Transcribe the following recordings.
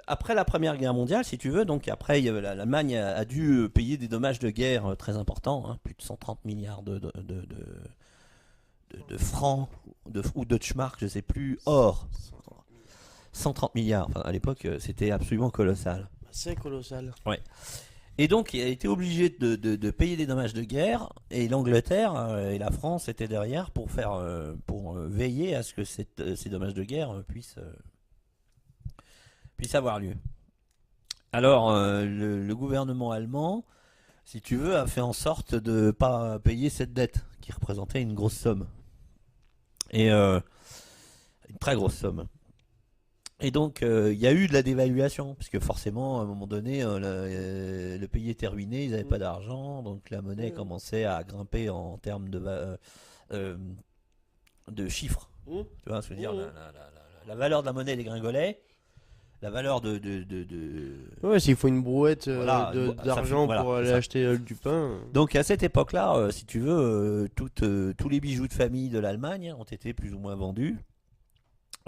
après la Première Guerre mondiale, si tu veux, donc après, l'Allemagne a dû payer des dommages de guerre très importants, hein, plus de 130 milliards de francs ou de Deutschmark, je sais plus, or. 130 milliards, enfin, à l'époque, c'était absolument colossal. C'est colossal. Ouais. Et donc, il a été obligé de payer des dommages de guerre, et l'Angleterre et la France étaient derrière pour veiller à ce que ces dommages de guerre puissent avoir lieu. Alors, le gouvernement allemand, si tu veux, a fait en sorte de ne pas payer cette dette, qui représentait une grosse somme. Et une très grosse somme. Et donc, il y a eu de la dévaluation, parce que forcément, à un moment donné, le pays était ruiné, ils n'avaient pas d'argent, donc la monnaie commençait à grimper en termes de chiffres. Tu vois, je veux dire, la valeur de la monnaie dégringolait, la valeur Ouais, s'il faut une brouette Voilà, d'argent voilà, pour aller c'est ça. acheter du pain. Donc à cette époque-là, si tu veux, tous les bijoux de famille de l'Allemagne ont été plus ou moins vendus.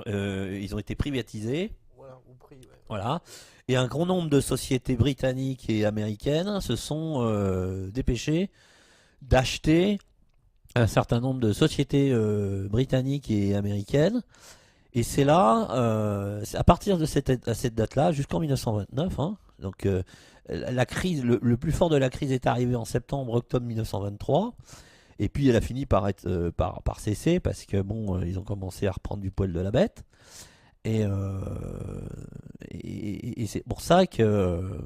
Ils ont été privatisés. Voilà, au prix, ouais. Voilà. Et un grand nombre de sociétés britanniques et américaines se sont dépêchées d'acheter un certain nombre de sociétés britanniques et américaines. Et c'est là, c'est à partir de cette date-là, jusqu'en 1929, hein, donc la crise, le plus fort de la crise est arrivé en septembre-octobre 1923. Et puis elle a fini par cesser parce que bon, ils ont commencé à reprendre du poil de la bête. Et, et c'est pour ça que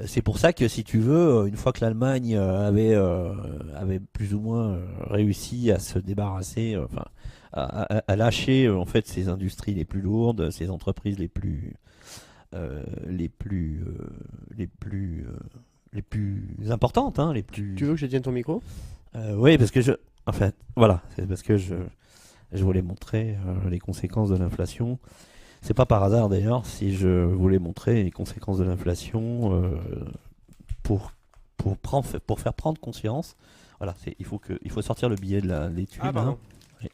si tu veux, une fois que l'Allemagne avait plus ou moins réussi à se débarrasser, enfin à lâcher en fait ses industries les plus lourdes, ses entreprises euh, les plus euh, les plus euh, les plus importantes, hein, les plus. Tu veux que je tienne ton micro? Oui, parce que en fait, voilà, c'est parce que je voulais montrer les conséquences de l'inflation. C'est pas par hasard d'ailleurs si je voulais montrer les conséquences de l'inflation pour, pour faire prendre conscience. Voilà, il faut sortir le billet de l'étude. Ah, pardon. Oui.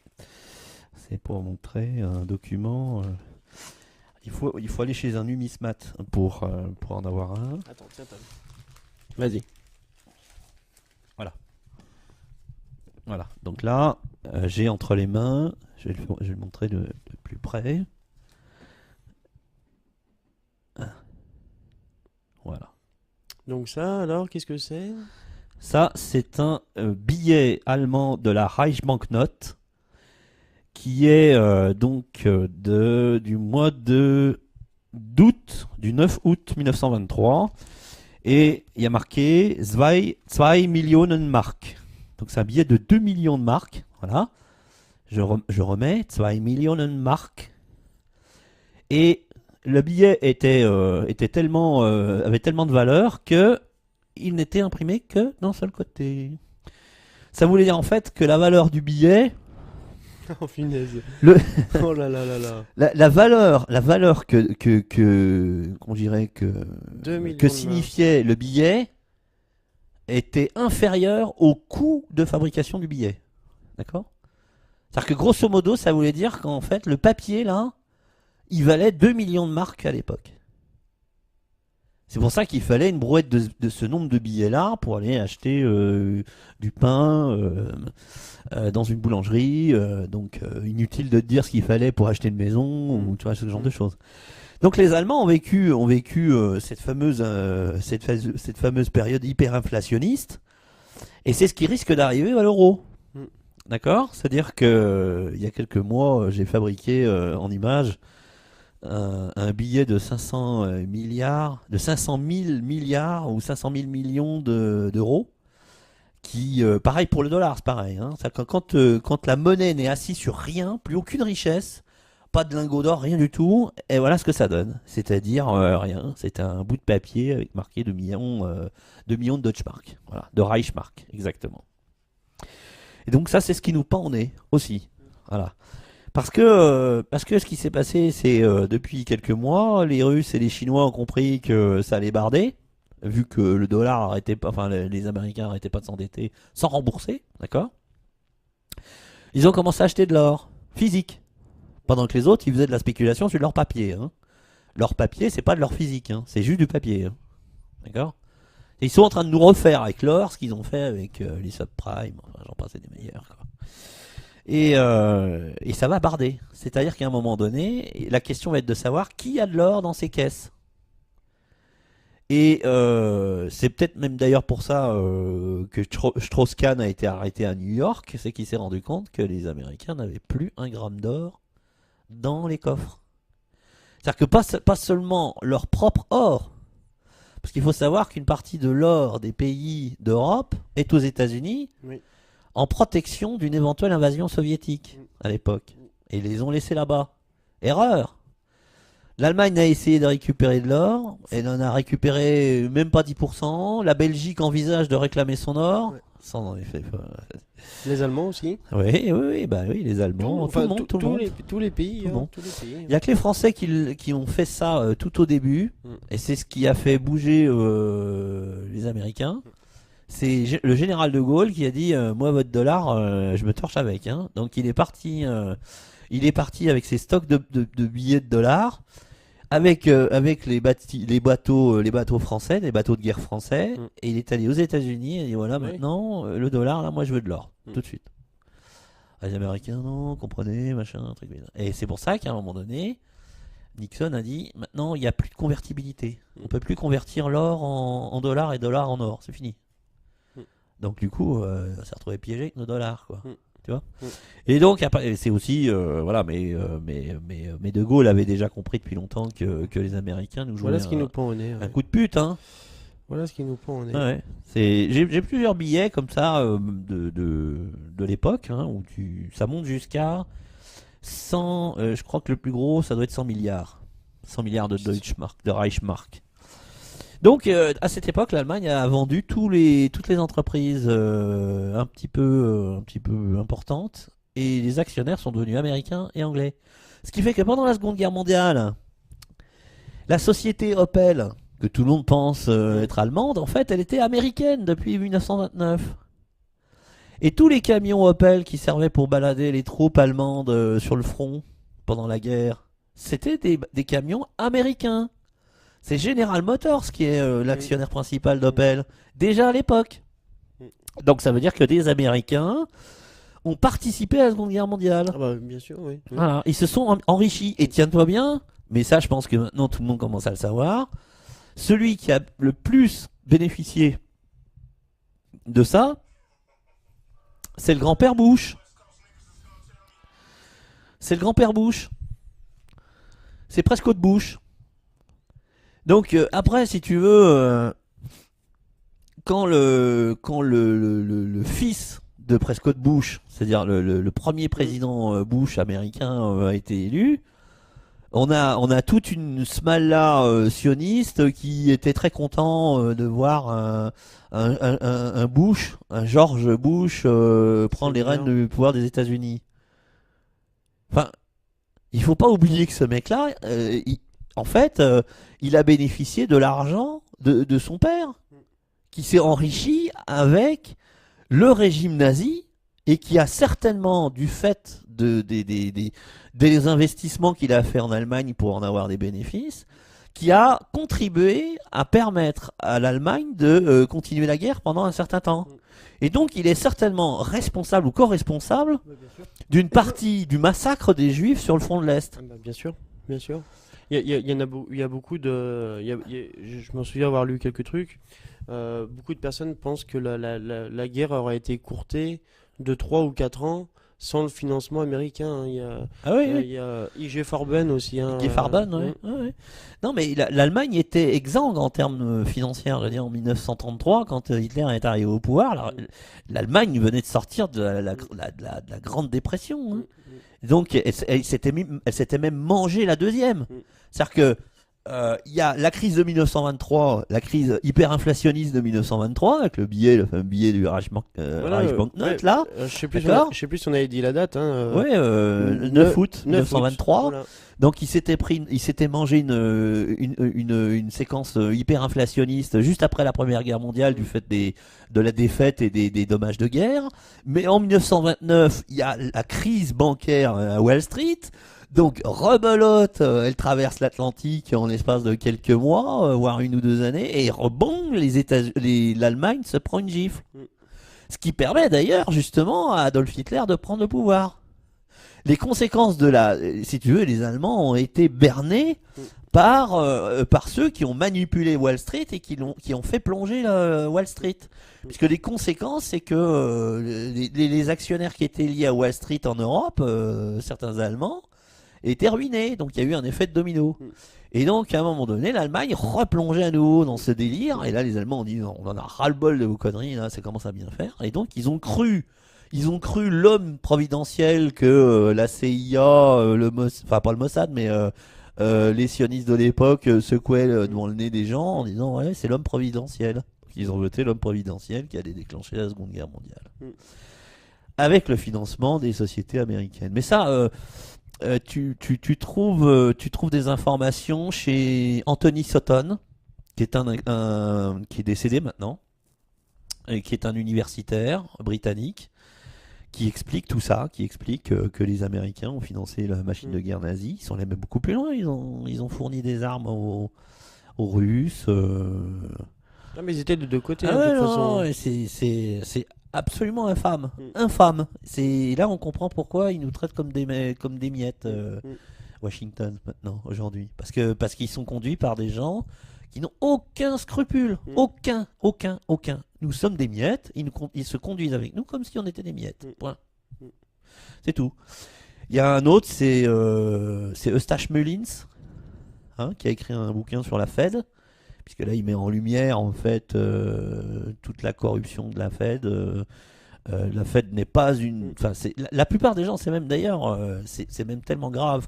C'est pour montrer un document. Il faut aller chez un numismate pour en avoir un. Attends, tiens, vas-y. Voilà, donc là, j'ai entre les mains, je vais le montrer de plus près. Voilà. Donc ça, alors, qu'est-ce que c'est? Ça, c'est un billet allemand de la Reichsbanknote qui est du mois d'août, du 9 août 1923. Et il y a marqué 2 Millionen Mark. Donc c'est un billet de 2 millions de marks. Voilà. Je remets 2 Millionen Mark. Et le billet avait tellement de valeur que il n'était imprimé que d'un seul côté. Ça voulait dire en fait que la valeur du billet, Oh, finesse. le, Oh là là là là. la valeur qu'on dirait 2 millions que de signifiait le billet était inférieure au coût de fabrication du billet. D'accord? C'est-à-dire que grosso modo, ça voulait dire qu'en fait, le papier, là, il valait 2 millions de marks à l'époque. C'est pour ça qu'il fallait une brouette de ce nombre de billets-là pour aller acheter du pain dans une boulangerie. Donc, inutile de te dire ce qu'il fallait pour acheter une maison ou tu vois, ce genre de choses. Donc les Allemands ont vécu cette fameuse période hyperinflationniste, et c'est ce qui risque d'arriver à l'euro. Mm. D'accord? C'est-à-dire que il y a quelques mois, j'ai fabriqué en image un billet de 500 milliards, de 500 000 milliards ou 500 000 millions d'euros. Qui, pareil pour le dollar, c'est pareil. Hein. Quand la monnaie n'est assise sur rien, plus aucune richesse, pas de lingots d'or, rien du tout. Et voilà ce que ça donne. C'est-à-dire rien. C'est un bout de papier avec marqué 2 millions de Deutschmark. Voilà, de Reichsmark, exactement. Et donc ça, c'est ce qui nous pend au nez aussi. Voilà. Parce que ce qui s'est passé, c'est depuis quelques mois, les Russes et les Chinois ont compris que ça allait barder, vu que le dollar arrêtait pas, enfin les Américains arrêtaient pas de s'endetter sans rembourser, d'accord? Ils ont commencé à acheter de l'or physique. Pendant que les autres, ils faisaient de la spéculation sur leur papier. Hein. Leur papier, c'est pas de leur physique, hein, c'est juste du papier. Hein. D'accord ? Et ils sont en train de nous refaire avec l'or ce qu'ils ont fait avec les subprimes, enfin j'en passe, c'est des meilleurs. Quoi. Et ça va barder. C'est-à-dire qu'à un moment donné, la question va être de savoir qui a de l'or dans ces caisses. Et c'est peut-être même d'ailleurs pour ça que Strauss-Kahn a été arrêté à New York, c'est qu'il s'est rendu compte que les Américains n'avaient plus un gramme d'or dans les coffres. C'est-à-dire que pas seulement leur propre or, parce qu'il faut savoir qu'une partie de l'or des pays d'Europe est aux États-Unis Oui. en protection d'une éventuelle invasion soviétique à l'époque. Et ils les ont laissés là-bas. Erreur. L'Allemagne a essayé de récupérer de l'or, elle en a récupéré même pas 10%. La Belgique envisage de réclamer son or. Ouais. Sans en effet. Les Allemands aussi. Oui, bah oui, les Allemands, tout le monde, tout le monde. Tous les pays. Tout le monde. Tous les pays. Il n'y a que les Français qui ont fait ça tout au début, et c'est ce qui a fait bouger les Américains. C'est le général de Gaulle qui a dit moi votre dollar, je me torche avec. Hein. Donc il est parti avec ses stocks de billets de dollars, avec les bateaux français, les bateaux de guerre français, et il est allé aux États-Unis et il dit voilà maintenant le dollar là, moi je veux de l'or tout de suite. Les Américains non, comprenez machin, truc. Et c'est pour ça qu'à un moment donné, Nixon a dit maintenant il n'y a plus de convertibilité, on peut plus convertir l'or en dollars et dollars en or, c'est fini. Donc du coup, on s'est retrouvé piégé avec nos dollars, quoi. Tu vois. Et donc après, c'est aussi, voilà, mais De Gaulle avait déjà compris depuis longtemps que les Américains nous jouaient Voilà ce qui nous pend au nez. un coup de pute, hein. Voilà ce qui nous pend au nez. Ouais. J'ai plusieurs billets comme ça de l'époque, hein, où ça monte jusqu'à 100. Je crois que le plus gros, ça doit être 100 milliards, 100 milliards de Deutschmark, de Reichsmark. Donc à cette époque, l'Allemagne a vendu toutes les entreprises un petit peu importantes, et les actionnaires sont devenus américains et anglais. Ce qui fait que pendant la Seconde Guerre mondiale, la société Opel, que tout le monde pense être allemande, en fait, elle était américaine depuis 1929. Et tous les camions Opel qui servaient pour balader les troupes allemandes sur le front pendant la guerre, c'était des camions américains. C'est General Motors qui est l'actionnaire principal d'Opel, déjà à l'époque. Donc ça veut dire que des Américains ont participé à la Seconde Guerre mondiale. Ah bah, bien sûr, oui. Voilà, ils se sont enrichis. Et tiens-toi bien, mais ça je pense que maintenant tout le monde commence à le savoir, celui qui a le plus bénéficié de ça, c'est le grand-père Bush. C'est le grand-père Bush. C'est Prescott Bush. Donc après, si tu veux, quand le fils de Prescott Bush, c'est-à-dire le premier président Bush américain a été élu, on a toute une smalla sioniste qui était très content de voir un Bush, un George Bush prendre les rênes du pouvoir des États-Unis. Enfin, il faut pas oublier que ce mec-là, en fait, il a bénéficié de l'argent de son père, qui s'est enrichi avec le régime nazi, et qui a certainement, du fait des investissements qu'il a fait en Allemagne pour en avoir des bénéfices, qui a contribué à permettre à l'Allemagne de continuer la guerre pendant un certain temps. Et donc il est certainement responsable ou co-responsable d'une partie du massacre des Juifs sur le front de l'Est. Bien sûr, bien sûr. Il y a beaucoup de... je m'en souviens avoir lu quelques trucs. Beaucoup de personnes pensent que la guerre aurait été écourtée de 3 ou 4 ans sans le financement américain. Hein. Il y a I.G. Farben aussi. Hein, I.G. Farben, ouais. Non, mais l'Allemagne était exsangue en termes financiers. Je veux dire, en 1933, quand Hitler est arrivé au pouvoir, l'Allemagne venait de sortir de la Grande Dépression. Hein. Donc, elle s'était même mangée la deuxième. C'est-à-dire que il y a la crise de 1923, la crise hyperinflationniste de 1923, avec le fameux billet du Reichsbanknote, là. Je sais plus si on avait dit la date. Hein, 9 août 1923. Voilà. Donc il s'était mangé une séquence hyperinflationniste juste après la Première Guerre mondiale, du fait de la défaite et des dommages de guerre. Mais en 1929, il y a la crise bancaire à Wall Street. Donc, rebelote, elle traverse l'Atlantique en l'espace de quelques mois, voire 1 ou 2 années, et rebond, l'Allemagne se prend une gifle. Ce qui permet d'ailleurs justement à Adolf Hitler de prendre le pouvoir. Les conséquences si tu veux, les Allemands ont été bernés par ceux qui ont manipulé Wall Street et qui ont fait plonger Wall Street. Puisque les conséquences, c'est que les actionnaires qui étaient liés à Wall Street en Europe, certains Allemands, étaient ruinés. Donc il y a eu un effet de domino. Et donc à un moment donné, l'Allemagne replongeait à nouveau dans ce délire. Et là, les Allemands ont dit non, on en a ras-le-bol de vos conneries, là, ça commence à bien faire. Et donc ils ont cru l'homme providentiel que la CIA, enfin pas le Mossad, mais les sionistes de l'époque secouaient devant le nez des gens en disant ouais, c'est l'homme providentiel. Ils ont voté l'homme providentiel qui allait déclencher la Seconde Guerre mondiale. Avec le financement des sociétés américaines. Mais ça, tu trouves des informations chez Anthony Sutton, qui est qui est décédé maintenant, et qui est un universitaire britannique, qui explique tout ça, qui explique que les Américains ont financé la machine de guerre nazie. Ils sont allés même beaucoup plus loin. Ils ont fourni des armes aux Russes. Non, mais ils étaient de deux côtés, Ah de ouais, toute non, façon. c'est absolument infâme. Infâme. Là, on comprend pourquoi ils nous traitent comme des miettes, Washington, maintenant, aujourd'hui. Parce qu'ils sont conduits par des gens qui n'ont aucun scrupule. Aucun. Nous sommes des miettes, ils se conduisent avec nous comme si on était des miettes. Point. C'est tout. Il y a un autre, c'est Eustache Mullins, qui a écrit un bouquin sur la Fed, puisque là il met en lumière en fait toute la corruption de la Fed. La Fed n'est pas une... Enfin, la plupart des gens, c'est même d'ailleurs, c'est même tellement grave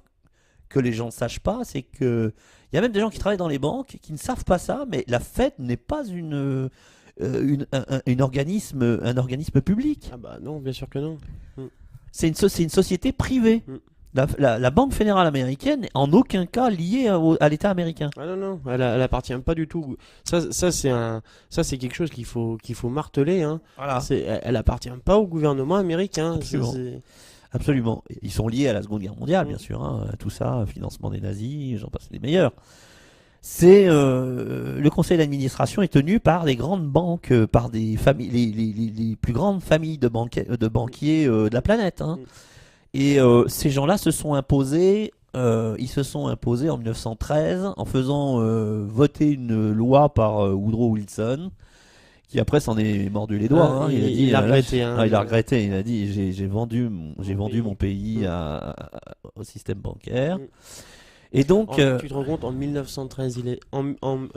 que les gens ne sachent pas, c'est que il y a même des gens qui travaillent dans les banques qui ne savent pas ça, mais la Fed n'est pas un organisme public. Ah bah non, bien sûr que non. C'est une société privée. La Banque fédérale américaine n'est en aucun cas liée à l'État américain. Ah non, elle appartient pas du tout. Ça c'est quelque chose qu'il faut marteler. Hein. Voilà. Elle appartient pas au gouvernement américain. Absolument. Absolument. Ils sont liés à la Seconde Guerre mondiale, bien sûr. Tout ça, financement des nazis, j'en passe les meilleurs. Le conseil d'administration est tenu par des grandes banques, par des familles, les plus grandes familles de banquiers de la planète. Et ces gens-là se sont imposés. Ils se sont imposés en 1913 en faisant voter une loi par Woodrow Wilson, qui après s'en est mordu les doigts. Il a regretté. Il a regretté. Il a dit j'ai vendu mon pays au système bancaire. Et donc, tu te rends compte, en 1913, il est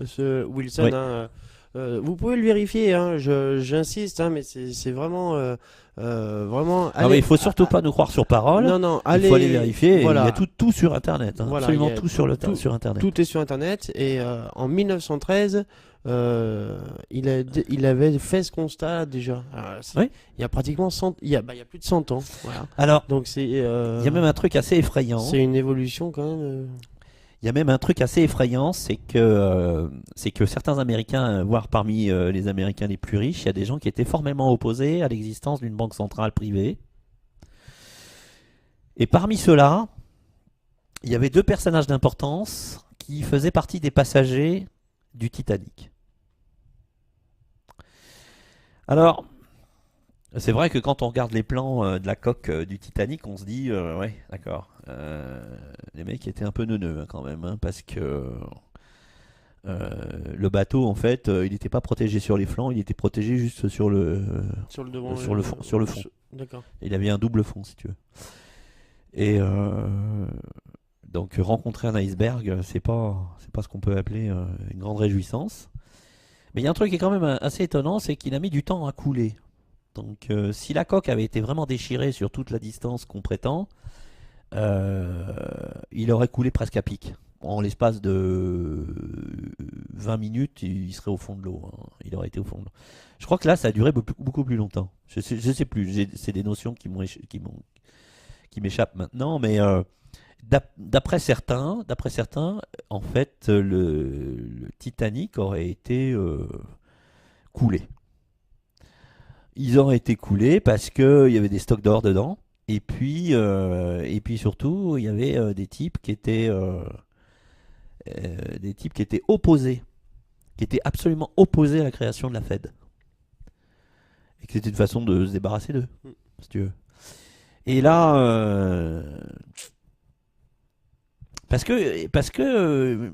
ce Wilson. Oui. Vous pouvez le vérifier, j'insiste, mais c'est vraiment, vraiment. Non, mais il faut surtout pas nous croire sur parole. Non, il faut aller vérifier. Voilà. Il y a tout sur Internet. Voilà, absolument tout sur Internet. Tout est sur Internet. Et en 1913, il avait fait ce constat déjà. Alors, oui. Il y a pratiquement 100, il y a plus de 100 ans. Voilà. Alors, donc il y a même un truc assez effrayant. C'est une évolution quand même. Il y a même un truc assez effrayant, c'est que certains Américains, voire parmi les Américains les plus riches, il y a des gens qui étaient formellement opposés à l'existence d'une banque centrale privée. Et parmi ceux-là, il y avait 2 personnages d'importance qui faisaient partie des passagers du Titanic. Alors, c'est vrai que quand on regarde les plans de la coque du Titanic, on se dit, ouais, d'accord, les mecs étaient un peu neuneux quand même, parce que le bateau, en fait, il n'était pas protégé sur les flancs, il était protégé juste sur le devant, sur le fond. D'accord. Il avait un double fond, si tu veux. Et donc rencontrer un iceberg, c'est pas ce qu'on peut appeler une grande réjouissance. Mais il y a un truc qui est quand même assez étonnant, c'est qu'il a mis du temps à couler. Donc si la coque avait été vraiment déchirée sur toute la distance qu'on prétend, il aurait coulé presque à pic. En l'espace de 20 minutes, il serait au fond de l'eau. Il aurait été au fond de l'eau. Je crois que là, ça a duré beaucoup plus longtemps. Je sais plus. C'est des notions qui m'échappent maintenant. Mais d'après certains, en fait, le Titanic aurait été coulé. Ils auraient été coulés parce qu'il y avait des stocks d'or dedans Et puis surtout, il y avait des types qui étaient opposés, qui étaient absolument opposés à la création de la Fed. Et que c'était une façon de se débarrasser d'eux, si tu veux. Et là, parce que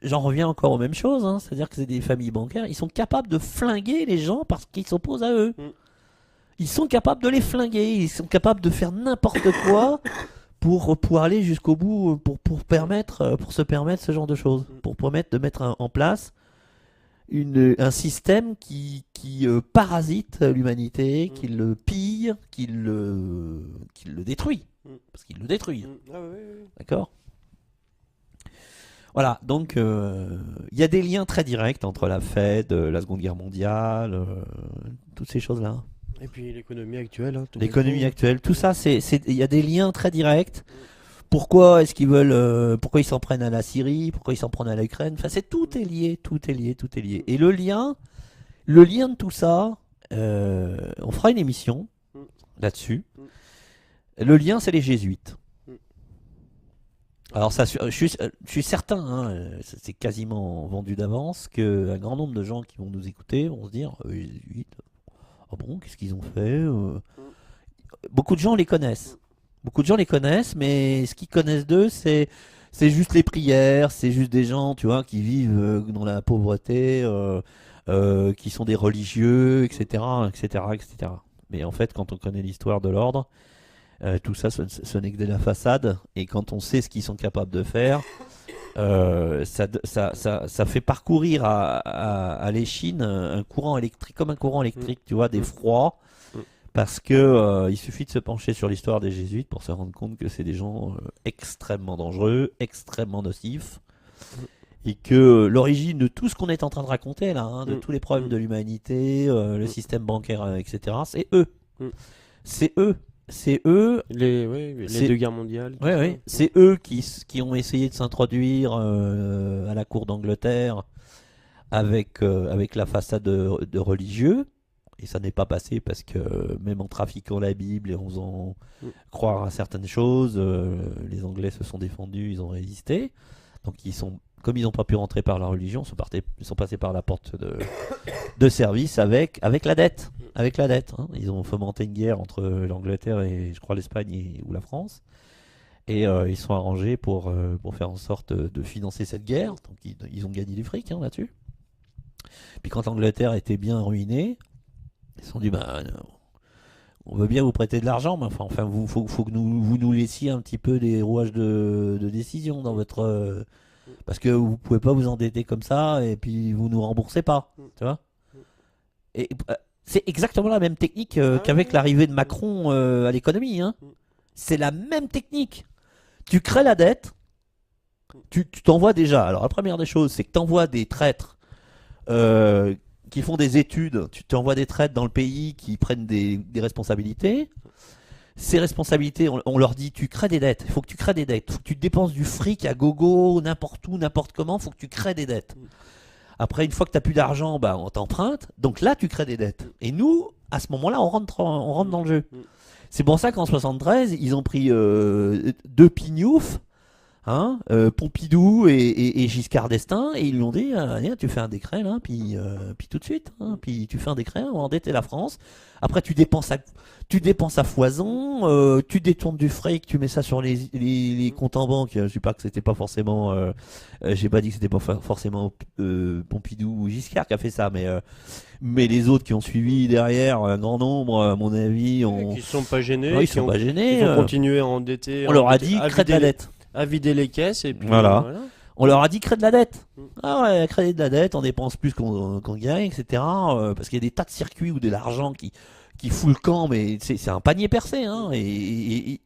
j'en reviens encore aux mêmes choses, hein, c'est-à-dire que c'est des familles bancaires, ils sont capables de flinguer les gens parce qu'ils s'opposent à eux. Ils sont capables de les flinguer, ils sont capables de faire n'importe quoi pour aller jusqu'au bout, pour se permettre ce genre de choses, pour permettre de mettre en place un système qui parasite l'humanité, qui le pille, qui le détruit. Parce qu'il le détruit. Ah oui. D'accord ? Voilà, donc il y a des liens très directs entre la Fed, la Seconde Guerre mondiale, toutes ces choses-là. Et puis l'économie actuelle. Hein, L'économie actuelle, tout ça, il y a des liens très directs. Pourquoi est-ce qu'ils veulent, pourquoi ils s'en prennent à la Syrie, pourquoi ils s'en prennent à l'Ukraine. Enfin, tout est lié, tout est lié, tout est lié. Et le lien de tout ça, on fera une émission là-dessus. Le lien, c'est les jésuites. Alors ça, je suis certain, hein, c'est quasiment vendu d'avance, qu'un grand nombre de gens qui vont nous écouter vont se dire, les jésuites, ah bon, qu'est-ce qu'ils ont fait Beaucoup de gens les connaissent. Beaucoup de gens les connaissent, mais ce qu'ils connaissent d'eux, c'est juste les prières, c'est juste des gens, tu vois, qui vivent dans la pauvreté, qui sont des religieux, etc., etc., etc. Mais en fait, quand on connaît l'histoire de l'ordre, tout ça, ce n'est que de la façade. Et quand on sait ce qu'ils sont capables de faire, ça fait parcourir à l'échine un courant électrique, comme un courant électrique, tu vois, d'effroi. Parce que il suffit de se pencher sur l'histoire des jésuites pour se rendre compte que c'est des gens extrêmement dangereux, extrêmement nocifs. Et que l'origine de tout ce qu'on est en train de raconter là, hein, de tous les problèmes de l'humanité, le système bancaire, etc., c'est eux. C'est eux. C'est eux. Les deux guerres mondiales. Oui. C'est eux qui ont essayé de s'introduire à la cour d'Angleterre avec la façade de religieux. Et ça n'est pas passé parce que même en trafiquant la Bible et en faisant croire à certaines choses, les Anglais se sont défendus, ils ont résisté. Donc comme ils n'ont pas pu rentrer par la religion, ils sont passés par la porte de service avec la dette. Avec la dette, hein. Ils ont fomenté une guerre entre l'Angleterre et je crois l'Espagne ou la France. Et ils sont arrangés pour faire en sorte de financer cette guerre. Donc ils ont gagné du fric, hein, là-dessus. Puis quand l'Angleterre était bien ruinée, ils se sont dit, on veut bien vous prêter de l'argent, mais enfin faut que vous nous laissiez un petit peu des rouages de décision dans votre... parce que vous pouvez pas vous endetter comme ça et puis vous nous remboursez pas, tu vois. Et c'est exactement la même technique qu'avec l'arrivée de Macron à l'économie, hein. C'est la même technique. Tu crées la dette, tu t'envoies déjà... Alors la première des choses, c'est que tu envoies des traîtres qui font des études, tu t'envoies des traîtres dans le pays qui prennent des responsabilités. Ces responsabilités, on leur dit, tu crées des dettes, il faut que tu crées des dettes, il faut que tu dépenses du fric à gogo, n'importe où, n'importe comment, il faut que tu crées des dettes. Après, une fois que tu n'as plus d'argent, on t'emprunte, donc là tu crées des dettes. Et nous, à ce moment-là, on rentre dans le jeu. C'est pour ça qu'en 73, ils ont pris deux pignoufs, hein, Pompidou et Giscard d'Estaing, et ils lui ont dit, tu fais un décret là, puis tout de suite, hein, puis tu fais un décret, on va endetter la France. Après tu dépenses à foison, tu détournes du fric, tu mets ça sur les comptes en banque. Je sais pas que c'était pas forcément, j'ai pas dit que c'était pas forcément Pompidou ou Giscard qui a fait ça, mais les autres qui ont suivi derrière, un grand nombre, à mon avis, qui sont pas gênés, ils sont pas gênés. Ils vont continuer à endetter. On leur a dit crée de la dette. À vider les caisses et puis voilà. On leur a dit crée de la dette. Ah ouais, créer de la dette, on dépense plus qu'on gagne, etc. Parce qu'il y a des tas de circuits où de l'argent qui fout le camp, mais c'est un panier percé, hein. Et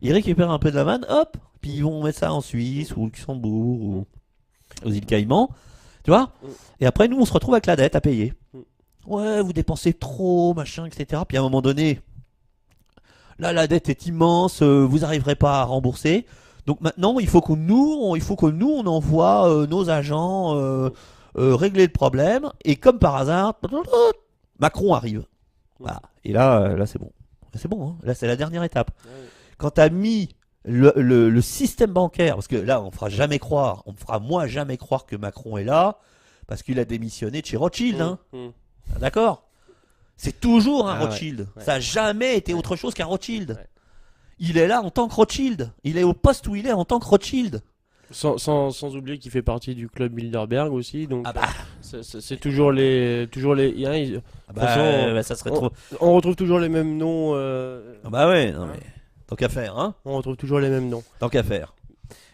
ils récupèrent un peu de la manne, hop, puis ils vont mettre ça en Suisse ou au Luxembourg ou aux îles Caïmans, tu vois. Et après, nous, on se retrouve avec la dette à payer. Ouais, vous dépensez trop, machin, etc. Puis à un moment donné, là, la dette est immense, vous n'arriverez pas à rembourser. Donc maintenant, il faut que nous, on envoie nos agents régler le problème. Et comme par hasard, Macron arrive. Voilà. Et là c'est bon. C'est bon, hein. Là c'est la dernière étape. Ouais. Quand tu as mis le système bancaire, parce que là on me fera moi jamais croire que Macron est là, parce qu'il a démissionné de chez Rothschild. Hein. D'accord? C'est toujours un Rothschild. Ouais. Ça n'a jamais été autre chose qu'un Rothschild. Ouais. Il est là en tant que Rothschild. Il est au poste où il est en tant que Rothschild. Sans oublier qu'il fait partie du club Bilderberg aussi, donc Ah bah, c'est toujours les ça serait trop. on retrouve toujours les mêmes noms. Ah bah ouais, non mais tant qu'à faire, hein. On retrouve toujours les mêmes noms. Tant qu'à faire.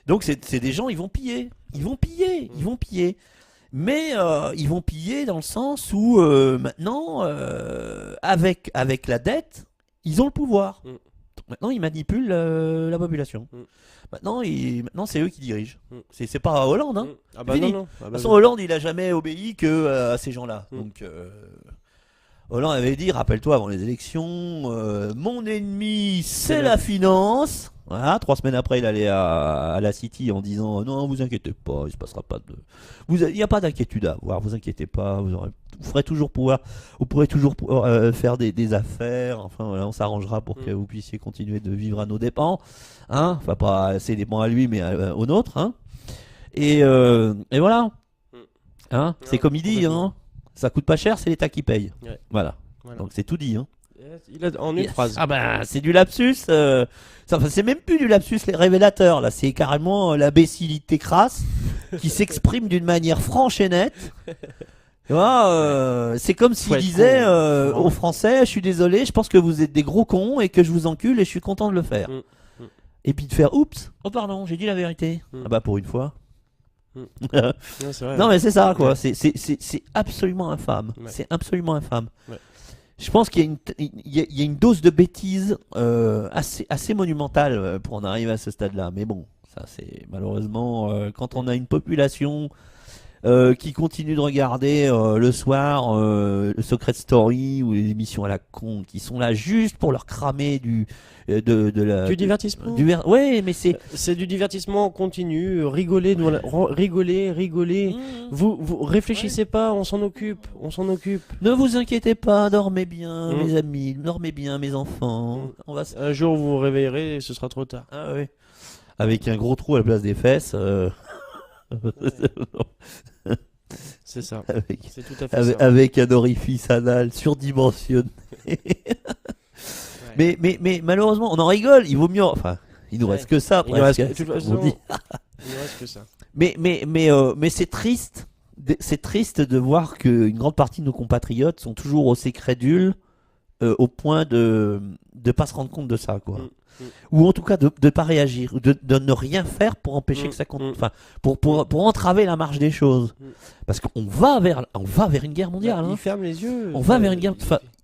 Donc c'est des gens, ils vont piller. Ils vont piller. Mais ils vont piller dans le sens où maintenant, avec la dette, ils ont le pouvoir. Mm. Donc, maintenant, ils manipulent la population. Mm. Maintenant, c'est eux qui dirigent. C'est pas Hollande. Hein. Ah bah Fini. non. De toute façon, Hollande, il a jamais obéi que à ces gens-là. Donc, Hollande avait dit, rappelle-toi avant les élections, mon ennemi, c'est la finance. Voilà, 3 semaines après, il allait à la City en disant, non, vous inquiétez pas, il se passera pas de, il n'y a pas d'inquiétude à avoir, vous inquiétez pas, vous pourrez toujours faire des affaires. Enfin voilà, on s'arrangera pour que vous puissiez continuer de vivre à nos dépens, hein. Enfin pas à ses dépens à lui, mais aux nôtres, hein. Et voilà, hein. C'est comme il dit, hein. Ça coûte pas cher, c'est l'État qui paye. Ouais. Voilà. Donc c'est tout dit, hein. Il a en une phrase. Ah ben c'est du lapsus. C'est même plus du lapsus les révélateurs là, c'est carrément l'imbécilité crasse qui s'exprime d'une manière franche et nette. Tu vois, c'est comme s'il disait aux Français, je suis désolé, je pense que vous êtes des gros cons et que je vous encule et je suis content de le faire. Et puis de faire oups, oh pardon, j'ai dit la vérité. Ah bah pour une fois. Non, c'est vrai, non mais c'est ça quoi, c'est absolument infâme. Ouais. C'est absolument infâme. Ouais. Je pense qu'il y a une dose de bêtise assez monumentale pour en arriver à ce stade-là. Mais bon, ça c'est malheureusement quand on a une population qui continue de regarder le soir le Secret Story ou les émissions à la con, qui sont là juste pour leur cramer du divertissement. Ouais, mais c'est du divertissement continu, rigoler, rigoler. Vous réfléchissez pas, on s'en occupe. Ne vous inquiétez pas, dormez bien, mes amis, dormez bien, mes enfants. Un jour vous vous réveillerez et ce sera trop tard. Ah oui. Avec un gros trou à la place des fesses. C'est ça. C'est tout à fait ça. Avec un orifice anal surdimensionné. Ouais. mais malheureusement, on en rigole. Il vaut mieux. Enfin, il nous reste que ça. Il nous reste que ça. Mais c'est triste. C'est triste de voir qu'une grande partie de nos compatriotes sont toujours aussi crédules au point de pas se rendre compte de ça, quoi. Ou en tout cas de ne pas réagir, de ne rien faire pour empêcher que ça continue, enfin pour entraver la marche des choses, parce qu'on va vers une guerre mondiale. Il ferme les yeux. On va vers une guerre.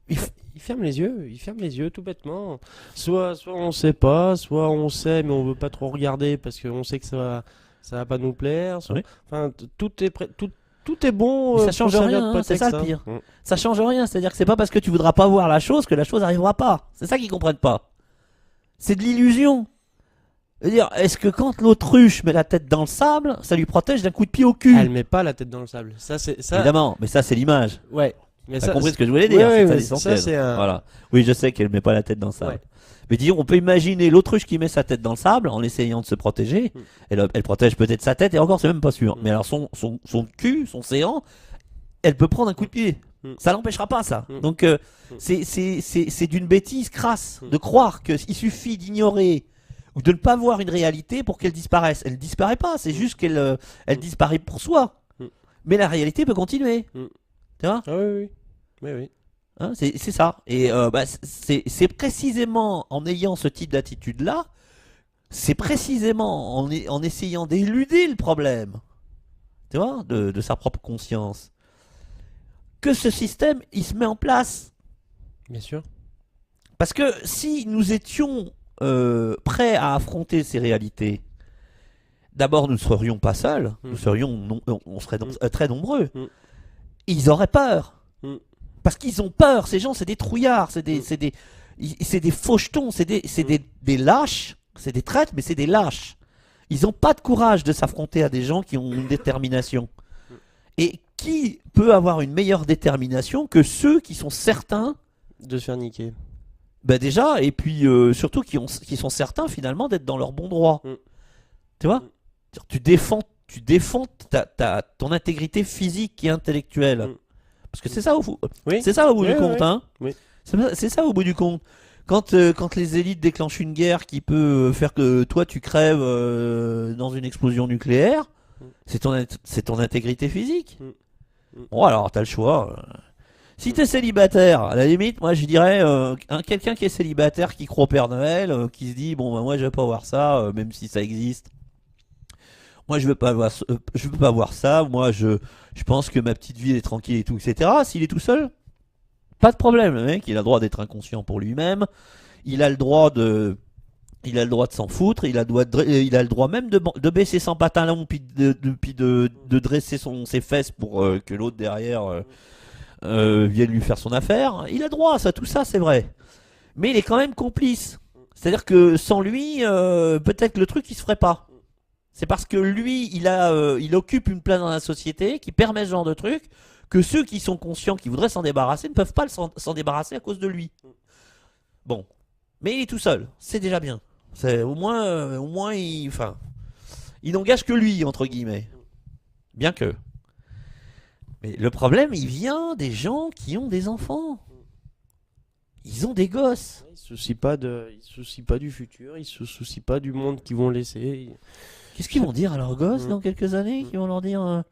Il ferme les yeux tout bêtement. Soit on sait pas, soit on sait mais on veut pas trop regarder parce qu'on sait que ça va pas nous plaire. Oui. Enfin tout est prêt, tout est bon. Ça change rien, hein, c'est ça le pire. Ça change rien, c'est-à-dire que c'est pas parce que tu voudras pas voir la chose que la chose arrivera pas. C'est ça qu'ils comprennent pas. C'est de l'illusion. C'est-à-dire, est-ce que quand l'autruche met la tête dans le sable, ça lui protège d'un coup de pied au cul? Elle met pas la tête dans le sable. Ça. Évidemment, mais ça c'est l'image. Ouais. Mais t'as compris ce que je voulais dire? Ouais, c'est ça c'est un... Voilà. Oui, je sais qu'elle met pas la tête dans le sable. Ouais. Mais disons, on peut imaginer l'autruche qui met sa tête dans le sable en essayant de se protéger. Elle protège peut-être sa tête et encore, c'est même pas sûr. Mais alors son cul, son séant, elle peut prendre un coup de pied. Ça l'empêchera pas, ça. Donc c'est d'une bêtise crasse de croire qu'il suffit d'ignorer ou de ne pas voir une réalité pour qu'elle disparaisse. Elle ne disparaît pas, c'est juste qu'elle disparaît pour soi. Mais la réalité peut continuer. Tu vois? Ah oui. Hein, c'est ça. Et c'est précisément en ayant ce type d'attitude-là, c'est précisément en essayant d'éluder le problème, tu vois, de sa propre conscience, que ce système, il se met en place. Bien sûr. Parce que si nous étions prêts à affronter ces réalités, d'abord nous ne serions pas seuls, on serait très nombreux. Ils auraient peur. Parce qu'ils ont peur, ces gens, c'est des trouillards, c'est des fauchetons, c'est des lâches, c'est des traîtres, mais c'est des lâches. Ils n'ont pas de courage de s'affronter à des gens qui ont une détermination. Et qui peut avoir une meilleure détermination que ceux qui sont certains de se faire niquer? Bah déjà, et puis surtout qui sont certains finalement d'être dans leur bon droit. Mm. Tu vois? Mm. Tu défends ton intégrité physique et intellectuelle. Mm. Parce que Oui, c'est ça au bout oui, du oui, compte, oui. hein. Oui. C'est ça au bout du compte. Quand les élites déclenchent une guerre qui peut faire que toi tu crèves dans une explosion nucléaire, Mm. c'est ton intégrité physique. Mm. Mm. Bon alors t'as le choix. Si t'es célibataire, à la limite, moi je dirais quelqu'un qui est célibataire, qui croit au Père Noël, qui se dit bon bah moi je vais pas voir ça, même si ça existe. Moi je veux pas voir, je veux pas voir ça. Moi je pense que ma petite vie est tranquille et tout, etc. S'il est tout seul, pas de problème. Le mec, il a le droit d'être inconscient pour lui-même. Il a le droit de, il a le droit de s'en foutre. Il a le droit même de baisser son pantalon puis de dresser ses fesses pour que l'autre derrière vienne lui faire son affaire. Il a droit à ça, tout ça, c'est vrai. Mais il est quand même complice. C'est-à-dire que sans lui, peut-être que le truc il se ferait pas. C'est parce que lui, il occupe une place dans la société qui permet ce genre de truc que ceux qui sont conscients, qui voudraient s'en débarrasser, ne peuvent pas s'en débarrasser à cause de lui. Bon, mais il est tout seul, c'est déjà bien. C'est au moins, enfin, il n'engage que lui entre guillemets. Bien que. Mais le problème, il vient des gens qui ont des enfants. Ils ont des gosses. Ils se soucient pas du futur, ils se soucient pas du monde qu'ils vont laisser. Qu'est-ce qu'ils vont dire à leurs gosses dans quelques années? Qui vont leur dire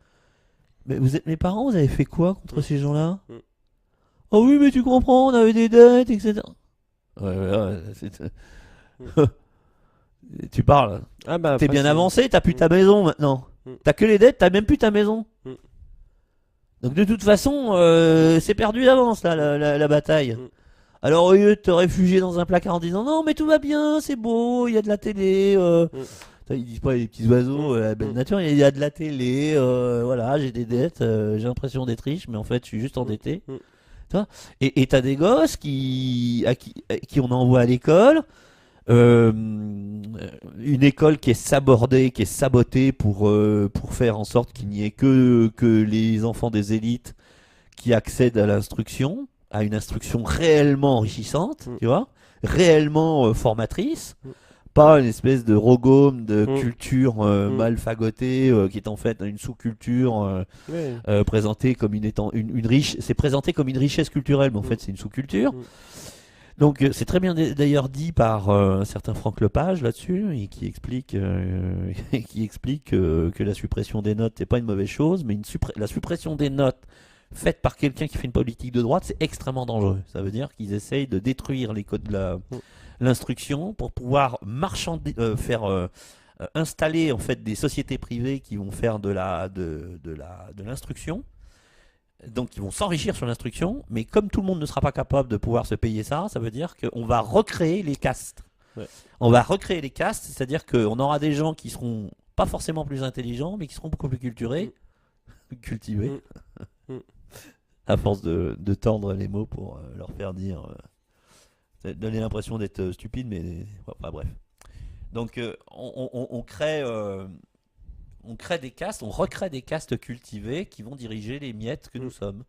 mais vous êtes mes parents, vous avez fait quoi contre ces gens-là? Oh oui, mais tu comprends, on avait des dettes, etc. Ouais, ouais, tu parles. Ah bah T'es après, bien c'est- avancé, t'as plus ta maison maintenant. Mm. T'as que les dettes, t'as même plus ta maison. Mm. Donc de toute façon, c'est perdu d'avance là, la bataille. Mm. Alors au lieu de te réfugier dans un placard en disant non mais tout va bien, c'est beau, il y a de la télé. Ils disent pas les petits oiseaux, la belle nature, il y a de la télé, voilà, j'ai des dettes, j'ai l'impression d'être riche, mais en fait je suis juste endetté. Tu vois. Et t'as des gosses à qui on envoie à l'école, une école qui est sabordée, qui est sabotée pour faire en sorte qu'il n'y ait que les enfants des élites qui accèdent à l'instruction, à une instruction réellement enrichissante, tu vois, réellement formatrice, pas une espèce de rogome de culture mal fagotée qui est en fait une sous-culture Ouais. présentée comme une riche, c'est présenté comme une richesse culturelle, mais en fait c'est une sous-culture. Donc c'est très bien d'ailleurs dit par un certain Franck Lepage là-dessus, et qui explique, que la suppression des notes n'est pas une mauvaise chose, mais la suppression des notes faite par quelqu'un qui fait une politique de droite, c'est extrêmement dangereux. Ça veut dire qu'ils essayent de détruire les codes de l'instruction pour pouvoir faire installer en fait des sociétés privées qui vont faire de l'instruction. Donc ils vont s'enrichir sur l'instruction, mais comme tout le monde ne sera pas capable de pouvoir se payer ça, ça veut dire qu'on va recréer les castes. Ouais. On va recréer les castes, c'est-à-dire qu'on aura des gens qui seront pas forcément plus intelligents, mais qui seront beaucoup plus cultivés, à force de tendre les mots pour leur faire dire, donner l'impression d'être stupide, mais enfin, bref. Donc on crée des castes, on recrée des castes cultivées qui vont diriger les miettes que nous sommes.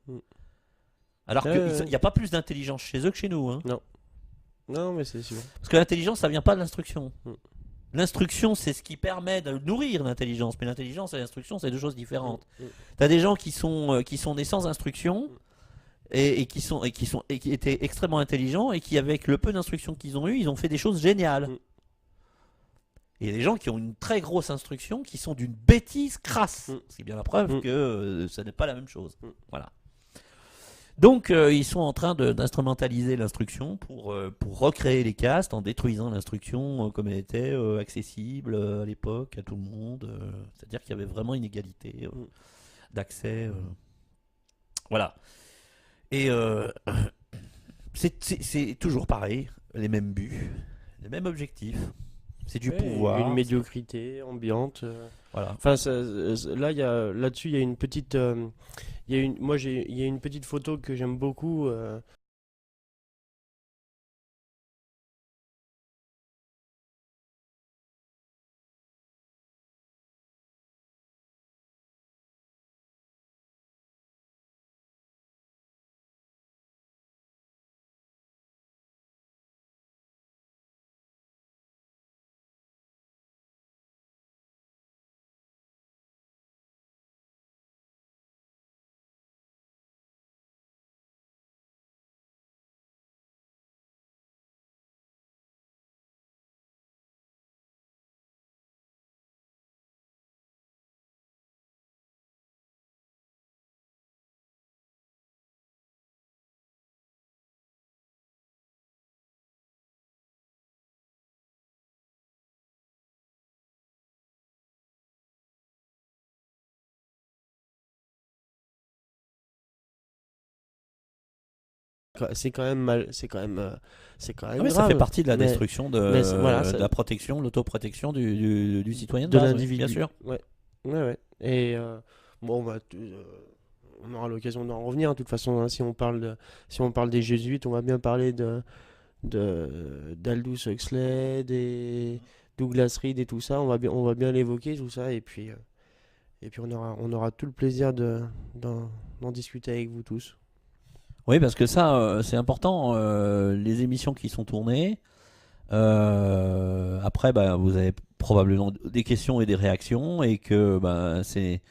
Alors qu'il n'y a pas plus d'intelligence chez eux que chez nous. Hein. Non. Non, mais c'est sûr. Parce que l'intelligence, ça vient pas de l'instruction. L'instruction, c'est ce qui permet de nourrir l'intelligence. Mais l'intelligence et l'instruction, c'est deux choses différentes. T'as des gens qui sont nés sans instruction et qui étaient extrêmement intelligents et qui, avec le peu d'instruction qu'ils ont eu, ils ont fait des choses géniales. Et il y a des gens qui ont une très grosse instruction qui sont d'une bêtise crasse. C'est bien la preuve que ça n'est pas la même chose. Voilà. Donc ils sont en train d'instrumentaliser l'instruction pour recréer les castes en détruisant l'instruction comme elle était accessible à l'époque à tout le monde. C'est-à-dire qu'il y avait vraiment une égalité d'accès. Voilà. Et c'est toujours pareil, les mêmes buts, les mêmes objectifs. C'est du pouvoir. Une médiocrité ambiante. Voilà. Enfin, là, là-dessus, il y a une petite. Il y a une petite photo que j'aime beaucoup. c'est quand même mal, c'est quand même Ah oui, ça grave. fait partie de la Mais- destruction mais voilà, de la protection, l'autoprotection du citoyen de de base, oui, l'individu. bien sûr. Ouais, ouais, ouais. Et bon, on aura l'occasion d'en revenir. De toute façon, hein, si on parle des jésuites, on va bien parler d'Aldous Huxley, des Douglas Reed et tout ça. On va bien l'évoquer tout ça. Et puis on aura tout le plaisir d'en discuter avec vous tous. Oui, parce que ça, c'est important. Les émissions qui sont tournées, après, bah, vous avez probablement des questions et des réactions, et que bah, c'est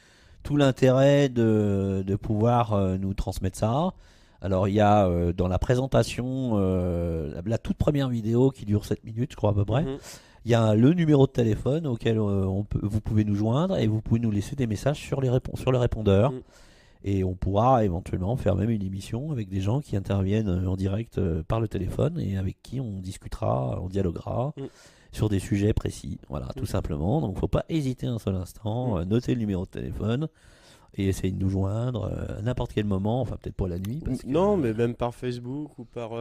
tout l'intérêt de pouvoir nous transmettre ça. Alors, il y a dans la présentation, la toute première vidéo qui dure 7 minutes, je crois à peu près, Mhm. il y a le numéro de téléphone auquel vous pouvez nous joindre et vous pouvez nous laisser des messages sur le répondeur. Mhm. Et on pourra éventuellement faire même une émission avec des gens qui interviennent en direct par le téléphone et avec qui on discutera, on dialoguera Mm. sur des sujets précis. Voilà, tout simplement. Donc, faut pas hésiter un seul instant. Notez le numéro de téléphone et essayez de nous joindre à n'importe quel moment. Enfin, peut-être pas la nuit. Parce que, Non, mais même par Facebook ou par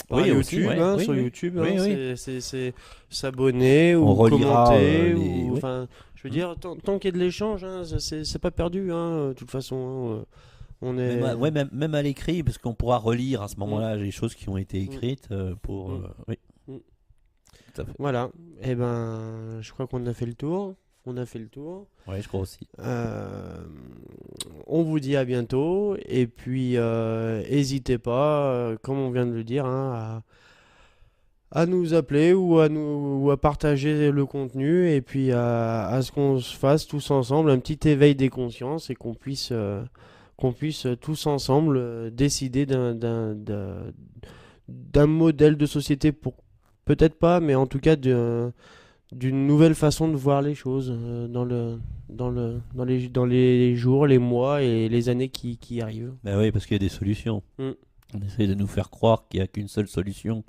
oui, YouTube, aussi, ouais, hein, oui, sur oui. YouTube, Oui, hein, oui. c'est s'abonner On ou reliera, commenter les- ou oui. enfin, je veux dire, tant qu'il y a de l'échange, hein, c'est pas perdu, hein, de toute façon, hein, on Même est. ouais, même à l'écrit, parce qu'on pourra relire à ce Mm. moment-là les choses qui ont été Mm. écrites pour. Mm. Oui, Mm. tout à fait. Voilà. Et ben, je crois qu'on a fait le tour. On a fait le tour. Oui, je crois aussi. On vous dit à bientôt et puis n'hésitez pas, comme on vient de le dire, hein, à nous appeler ou à partager le contenu et puis à ce qu'on se fasse tous ensemble un petit éveil des consciences et qu'on puisse tous ensemble décider d'un modèle de société pour peut-être pas, mais en tout cas d'une nouvelle façon de voir les choses dans les jours, les mois et les années qui arrivent. Ben oui, parce qu'il y a des solutions. Mm. On essaie de nous faire croire qu'il n'y a qu'une seule solution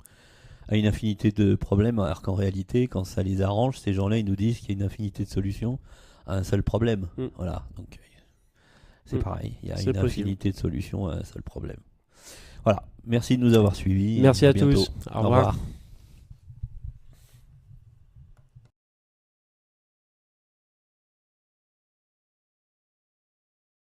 à une infinité de problèmes, alors qu'en réalité, quand ça les arrange, ces gens-là, ils nous disent qu'il y a une infinité de solutions à un seul problème. Mm. Voilà, donc c'est Mm. pareil, il y a C'est une possible. infinité de solutions à un seul problème. Voilà, merci de nous avoir suivis. Merci à bientôt. tous. Au Au revoir. revoir.